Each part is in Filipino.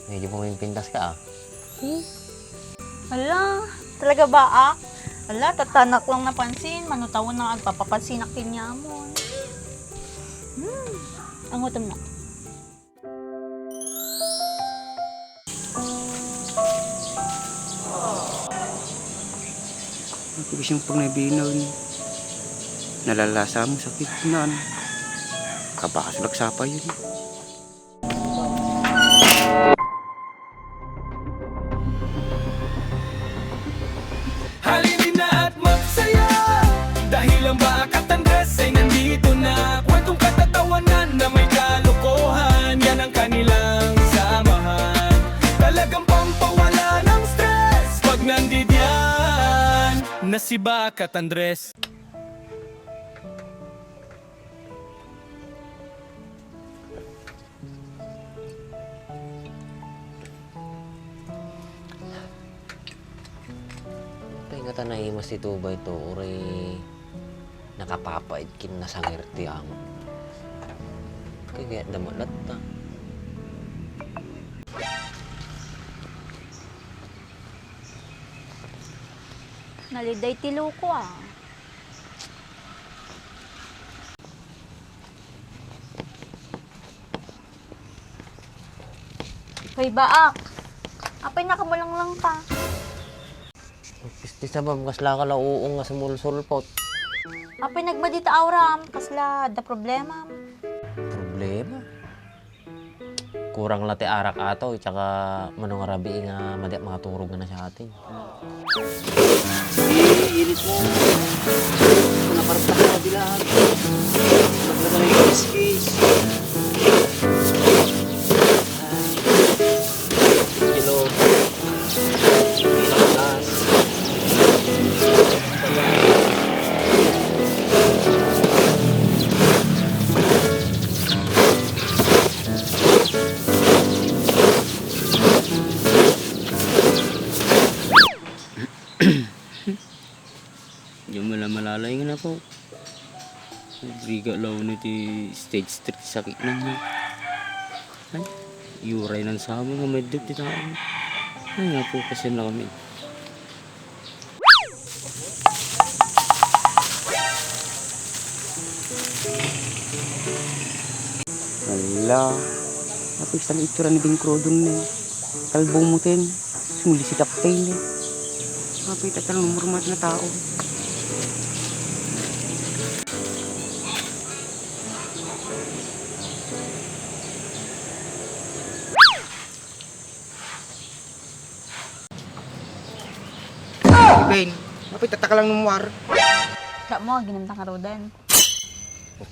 Medyo pumipintas ka ah. Eh? Ala, talaga ba Ala, tatanak lang napansin. Manutawon na agpapapansinak kinyamon. Ang utom na. Ako siyang pag nabinaw ni. Nalalasa mo sakit na. Kabasulak sapa yun. Halinin na at magsaya dahil ang Bakat Andres ay nandito na. Kwentong katatawanan na may kalokohan, yan ang kanilang samahan. Talagang pampawala ng stress pag nandiyan na si Bakat Andres. Ingatan na imas ito ba ito? Uri nakapapait kin na sangirti ang. Kaya damalat na. Naliday tilo ko Hoy, Baak. Apay nakabulang lang ka. Pisti sa bam, kasla ka lauong nga sa mulsulpot. Apay nagmadita awram, kasla da problema. Problema? Kurang lati arak ato, tsaka manong arabi nga madi mga turog na sa atin. Init mo. Kung naparaptak na bilang. Maglaga na yung kiskis. Kilo. Ilang gas. Yung malalay nga na po. Briga law na ti stage 3 sakit na niya. Ay, yuray ng sama nga medyo ti tao. Ay nga po kasi na kami. Ala, tapos isang itsura ni Bing Crodon na kalbo mo tin, sumuli si Captain eh. Kapit at ang umurmat na tao. Ben, kapit at lang numwar. Ka mo, ginamtang karodan.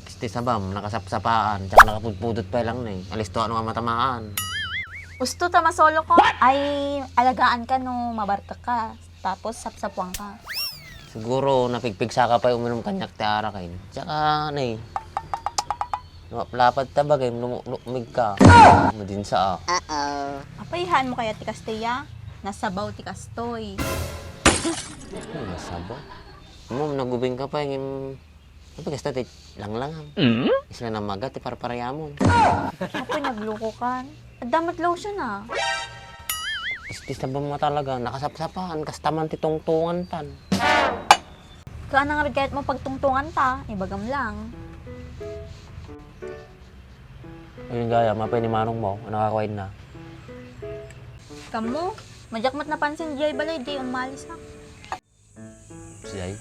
Pisti sa bam, nakasapsapaan, tsaka nakapudpudot pa lang na eh. Alisto ano nga matamaan. Gusto ta masolo ko, ay alagaan ka no mabarka ka. Tapos sapsapuan ka. Siguro napigpigsa ka pa yung uminom kanyak ti arakain. Tsaka na eh. Lapad ta bagay, lumig ka. Madin sa Apayhan mo kaya ti Castilla? Nasabaw ti Kastoy. Ano nasabo? Mo nagubing ka pa yung napigas na ti langlangam. Isla na magat ti parparayamon. Apoy nagluko kan. Damat lotion Istis na ba mo talaga? Nakasapsapahan, kastaman ti tungtungan tan. Kaan nga kahit mo pagtungtungan ta, ibagam lang. Ayun gaya, mapay ni manong mo, nakakawain na. Kamu, majakmat napansin jay balay di umalis na. Siyay.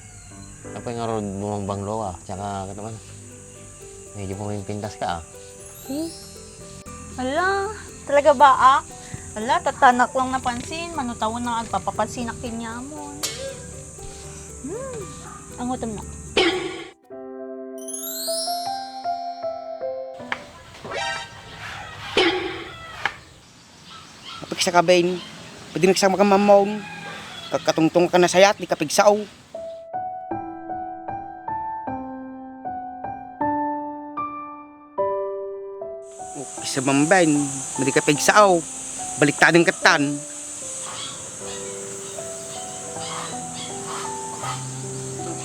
Kapay nga ron bumambang lo tsaka kataman. Medyo pumipintas ka Eh? Ala, talaga ba Ala, tatanak lang napansin. Manutawon na agpapapansinak kinyamon. Ang utom na. Kapag sa kabain, pwede nagsama ka mamawon. Kakatungtong ka na sayat, di kapigsaw. Sa mambain, madi kapigsaw. Baliktad ng katan.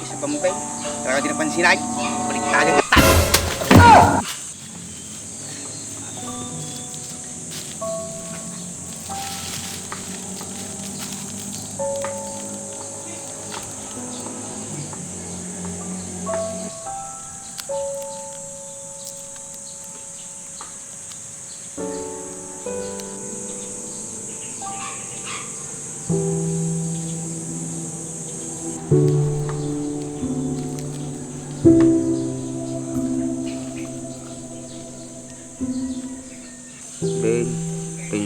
Sa Bombay, talaga din napansin ay baliktad ng katan.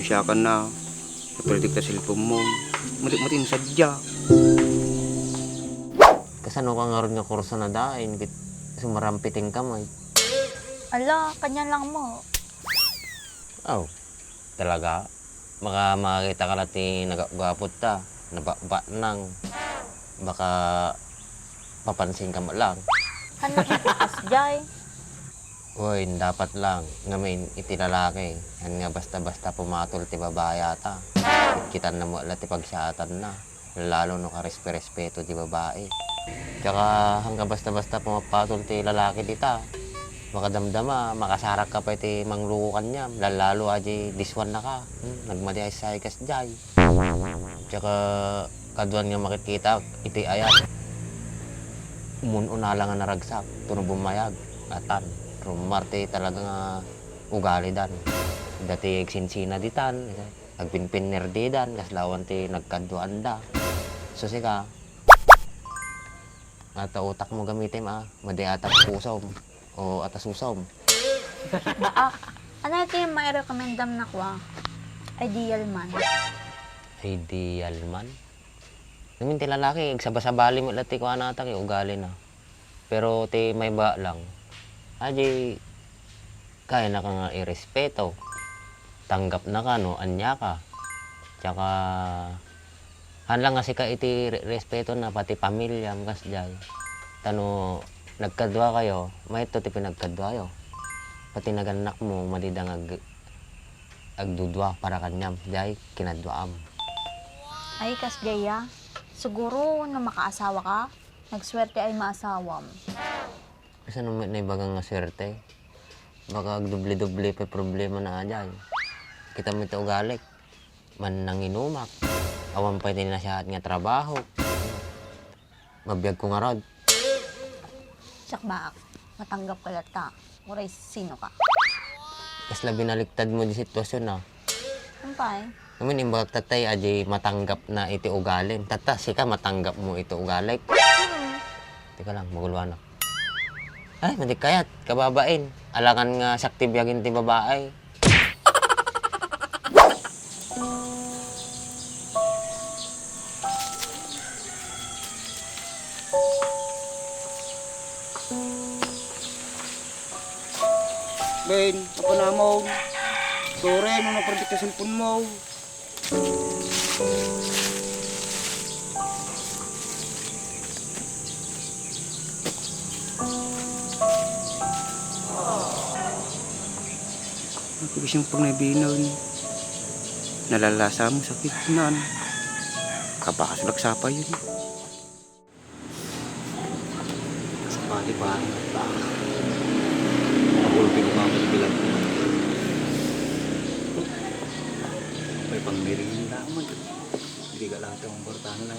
siya ka na. Napredict na cellphone mo. Matik-matin sadya. Kasano ka nga rin nga kurso na dain, kit sumarampiting kamay. Ala, kanya lang mo. Oh, talaga? Baka makakita ka natin nagagapot ta, nababa nang, baka papansin ka mo lang. Anak itas jay. Uy, dapat lang, ngamin itilalaki. Yan nga basta-basta pumatol ti babae ata. Kita na mo ala ti pagsyatan na. Lalo no ka respeto ti babae. Tsaka hanggang basta-basta pumapatol ti lalaki dita. Makadamdama, makasarak ka pa iti manglukukan niya. Lalo aji diswan na ka. Nagmadi ay saykas jay. Tsaka kaduan nga makikita iti ayat. Umuno lang nga naragsak. Tuno bumayag. Atan. Rumarte talaga nga ugali dan. Dati sinsina ditan. Nagpinpinner di dan. Kaslawan ti nagkaduan da. So sika. Ata utak mo gamitin madi atak pusom. O atasusom. Baak. Ano ito yung may recommendam na kwa? Ideal man. Ideal man. Namin ti lalaki, sabasabali mo lati ko anata kay ugali na. Pero ti may ba lang. Aji, kaya na ka nga irespeto. Tanggap na ka, no? Anya ka. Tsaka, hanlang nga si ka iti respeto na pati pamilya, mga jay. Tano, nagkadwa kayo, may ito ti pinagkadwa kayo. Pati naganak mo, madidang agdudwa para kanyam, jay, kinadwaam. Ay, kas jaya. Siguro na makaasawa ka, nagswerte ay maasawam. Kasi naman na ibagang nga swerte. Baka agdubli-dubli pa problema na ajay. Kita mo ito ugalik. Man nang inumak. Awan pa ito na siya nga trabaho. Mabiyag ko nga rod. Sak baak, matanggap ka lata. Uray, sino ka? Kas labi naliktad mo di sitwasyon na. Ampay. Namin imbag tatay ajay matanggap na iti ugalin. Tata, sika matanggap mo ito ugalik. Teka lang, magulwan na. Ay, madik kayat, kababain. Alangan nga sakti biyagin ti babae. Ben, apa na mo? Sore, nung napredict na cellphone mo. Ako bisyang pag nabinaw ni. Nalalasa mo sa kitnan. Kabakasulak sapa yun. Sa pati pa, pagulpi ko mga bilang. May pangmiring yung daman. Hindi ka lang ito ang portahan na.